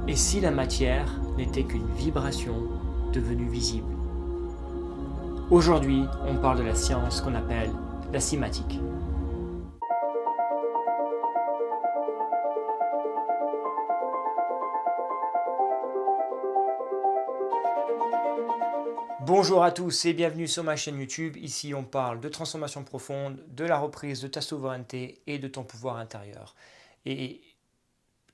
Et si la matière n'était qu'une vibration devenue visible? Aujourd'hui, on parle de la science qu'on appelle la cymatique. Bonjour à tous et bienvenue sur ma chaîne YouTube. Ici, on parle de transformation profonde, de la reprise de ta souveraineté et de ton pouvoir intérieur. Et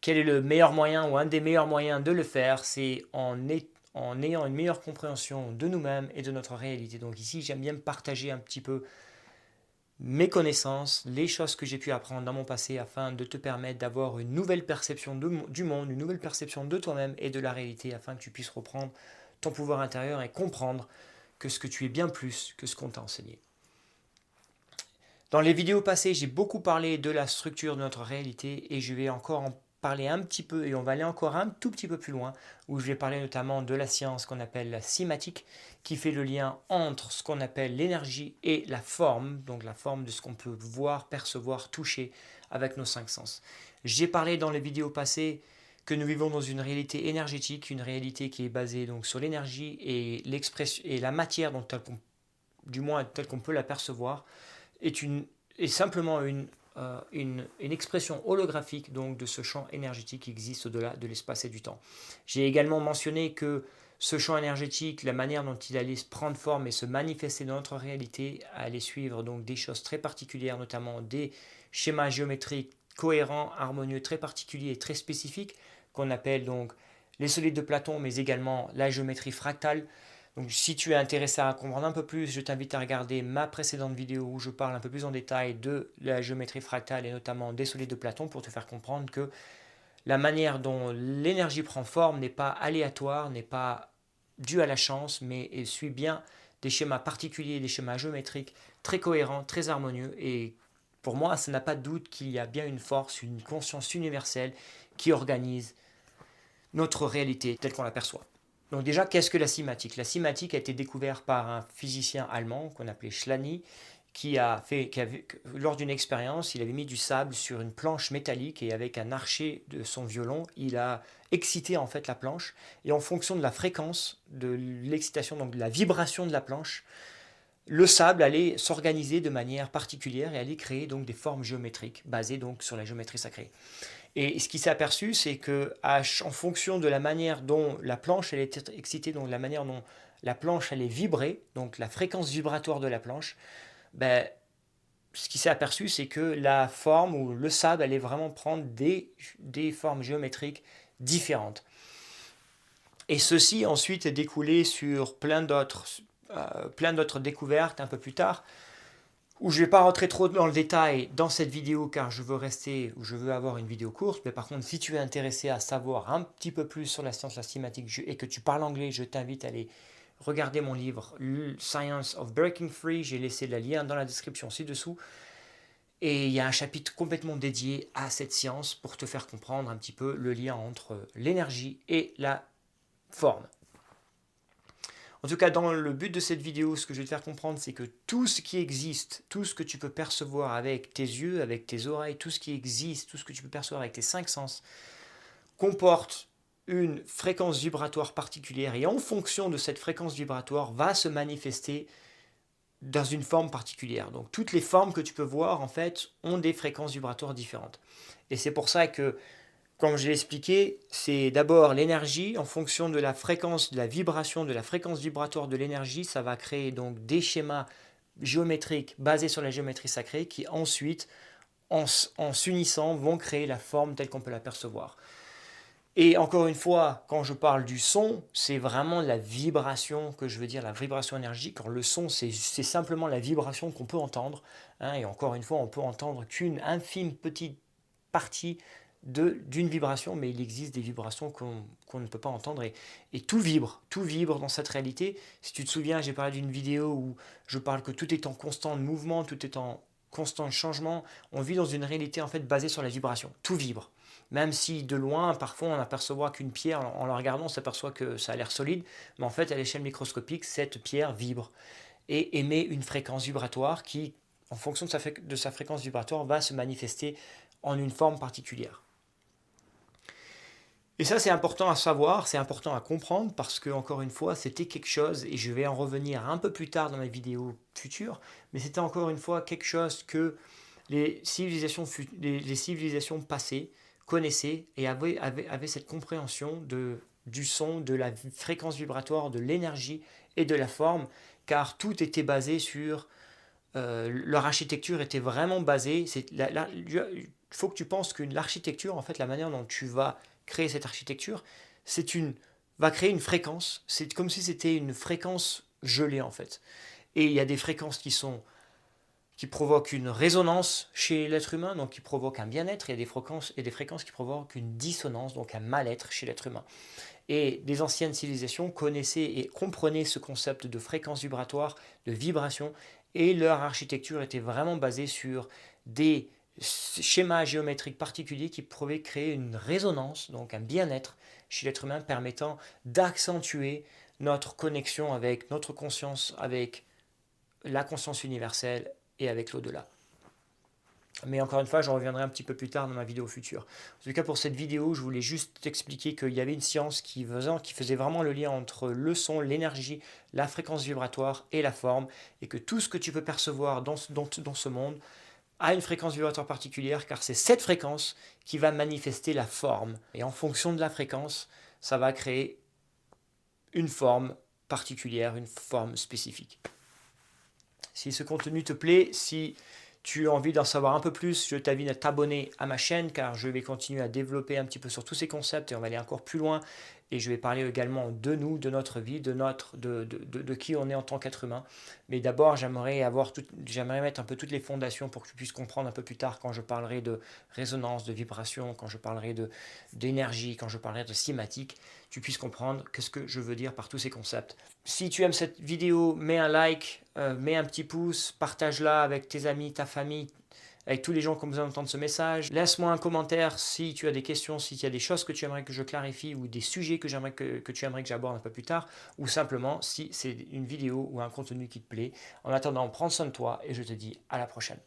quel est le meilleur moyen ou un des meilleurs moyens de le faire? C'est en ayant une meilleure compréhension de nous-mêmes et de notre réalité. Donc ici, j'aime bien partager un petit peu mes connaissances, les choses que j'ai pu apprendre dans mon passé afin de te permettre d'avoir une nouvelle perception du monde, une nouvelle perception de toi-même et de la réalité afin que tu puisses reprendre ton pouvoir intérieur et comprendre que ce que tu es bien plus que ce qu'on t'a enseigné. Dans les vidéos passées, j'ai beaucoup parlé de la structure de notre réalité et je vais encore en parler un petit peu et on va aller encore un tout petit peu plus loin où je vais parler notamment de la science qu'on appelle la cymatique qui fait le lien entre ce qu'on appelle l'énergie et la forme, donc la forme de ce qu'on peut voir, percevoir, toucher avec nos cinq sens. J'ai parlé dans les vidéos passées que nous vivons dans une réalité énergétique, une réalité qui est basée donc sur l'énergie et l'expression et la matière dont du moins telle qu'on peut la percevoir est simplement une expression holographique donc, de ce champ énergétique qui existe au-delà de l'espace et du temps. J'ai également mentionné que ce champ énergétique, la manière dont il allait prendre forme et se manifester dans notre réalité, allait suivre donc des choses très particulières, notamment des schémas géométriques cohérents, harmonieux, très particuliers et très spécifiques, qu'on appelle donc les solides de Platon, mais également la géométrie fractale. Donc, si tu es intéressé à comprendre un peu plus, je t'invite à regarder ma précédente vidéo où je parle un peu plus en détail de la géométrie fractale et notamment des solides de Platon pour te faire comprendre que la manière dont l'énergie prend forme n'est pas aléatoire, n'est pas due à la chance, mais suit bien des schémas particuliers, des schémas géométriques très cohérents, très harmonieux. Et pour moi, ça n'a pas de doute qu'il y a bien une force, une conscience universelle qui organise notre réalité telle qu'on l'aperçoit. Donc déjà, qu'est-ce que la cymatique? La cymatique a été découverte par un physicien allemand qu'on appelait Schlani, lors d'une expérience, il avait mis du sable sur une planche métallique et avec un archet de son violon, il a excité en fait la planche et en fonction de la fréquence de l'excitation, donc de la vibration de la planche, le sable allait s'organiser de manière particulière et allait créer donc des formes géométriques basées donc sur la géométrie sacrée. Et ce qui s'est aperçu, c'est que en fonction de la manière dont la planche allait être excitée, donc la manière dont la planche allait vibrer, donc la fréquence vibratoire de la planche, ben, ce qui s'est aperçu, c'est que la forme ou le sable allait vraiment prendre des formes géométriques différentes. Et ceci ensuite est découlé sur plein d'autres découvertes un peu plus tard, où je ne vais pas rentrer trop dans le détail dans cette vidéo car je veux avoir une vidéo courte, mais par contre si tu es intéressé à savoir un petit peu plus sur la science, la cymatique et que tu parles anglais, je t'invite à aller regarder mon livre Science of Breaking Free, j'ai laissé le lien dans la description ci-dessous, et il y a un chapitre complètement dédié à cette science pour te faire comprendre un petit peu le lien entre l'énergie et la forme. En tout cas, dans le but de cette vidéo, ce que je vais te faire comprendre, c'est que tout ce qui existe, tout ce que tu peux percevoir avec tes yeux, avec tes oreilles, tout ce qui existe, tout ce que tu peux percevoir avec tes cinq sens, comporte une fréquence vibratoire particulière et en fonction de cette fréquence vibratoire va se manifester dans une forme particulière. Donc toutes les formes que tu peux voir en fait ont des fréquences vibratoires différentes. Et c'est pour ça que comme je l'ai expliqué, c'est d'abord l'énergie en fonction de la fréquence, de la vibration, de la fréquence vibratoire de l'énergie. Ça va créer donc des schémas géométriques basés sur la géométrie sacrée qui ensuite, en s'unissant, vont créer la forme telle qu'on peut la percevoir. Et encore une fois, quand je parle du son, c'est vraiment la vibration que je veux dire, la vibration énergique. Car le son, c'est simplement la vibration qu'on peut entendre. Et encore une fois, on peut entendre qu'une infime petite partie d'une vibration, mais il existe des vibrations qu'on ne peut pas entendre et tout vibre dans cette réalité. Si tu te souviens, j'ai parlé d'une vidéo où je parle que tout est en constant mouvement, tout est en constant changement. On vit dans une réalité en fait basée sur la vibration. Tout vibre. Même si de loin, parfois, on aperçoit qu'une pierre, en la regardant, on s'aperçoit que ça a l'air solide, mais en fait, à l'échelle microscopique, cette pierre vibre et émet une fréquence vibratoire qui, en fonction de sa fréquence vibratoire, va se manifester en une forme particulière. Et ça, c'est important à savoir, c'est important à comprendre parce que, encore une fois, c'était quelque chose, et je vais en revenir un peu plus tard dans ma vidéo future, mais c'était encore une fois quelque chose que les civilisations passées connaissaient et avaient cette compréhension du son, de la fréquence vibratoire, de l'énergie et de la forme, car tout était basé sur leur architecture était vraiment basée. Il faut que tu penses que l'architecture, en fait, la manière dont tu vas créer cette architecture, va créer une fréquence. C'est comme si c'était une fréquence gelée, en fait. Et il y a des fréquences qui provoquent une résonance chez l'être humain, donc qui provoquent un bien-être, et il y a des fréquences qui provoquent une dissonance, donc un mal-être chez l'être humain. Et les anciennes civilisations connaissaient et comprenaient ce concept de fréquence vibratoire, de vibration, et leur architecture était vraiment basée sur des schémas géométriques particuliers qui pouvaient créer une résonance, donc un bien-être chez l'être humain, permettant d'accentuer notre connexion avec notre conscience, avec la conscience universelle et avec l'au-delà. Mais encore une fois, j'en reviendrai un petit peu plus tard dans ma vidéo future. En tout cas, pour cette vidéo, je voulais juste t'expliquer qu'il y avait une science qui faisait vraiment le lien entre le son, l'énergie, la fréquence vibratoire et la forme, et que tout ce que tu peux percevoir dans ce monde a une fréquence vibratoire particulière, car c'est cette fréquence qui va manifester la forme. Et en fonction de la fréquence, ça va créer une forme particulière, une forme spécifique. Si ce contenu te plaît, si tu as envie d'en savoir un peu plus, je t'invite à t'abonner à ma chaîne car je vais continuer à développer un petit peu sur tous ces concepts et on va aller encore plus loin. Et je vais parler également de nous, de notre vie, de qui on est en tant qu'être humain. Mais d'abord, j'aimerais mettre un peu toutes les fondations pour que tu puisses comprendre un peu plus tard quand je parlerai de résonance, de vibration, quand je parlerai d'énergie, quand je parlerai de cinématique, tu puisses comprendre qu'est-ce que je veux dire par tous ces concepts. Si tu aimes cette vidéo, mets un like, mets un petit pouce, partage-la avec tes amis, ta famille, avec tous les gens qui ont besoin d'entendre ce message. Laisse-moi un commentaire si tu as des questions, si tu as des choses que tu aimerais que je clarifie ou des sujets que tu aimerais que j'aborde un peu plus tard, ou simplement si c'est une vidéo ou un contenu qui te plaît. En attendant, prends soin de toi et je te dis à la prochaine.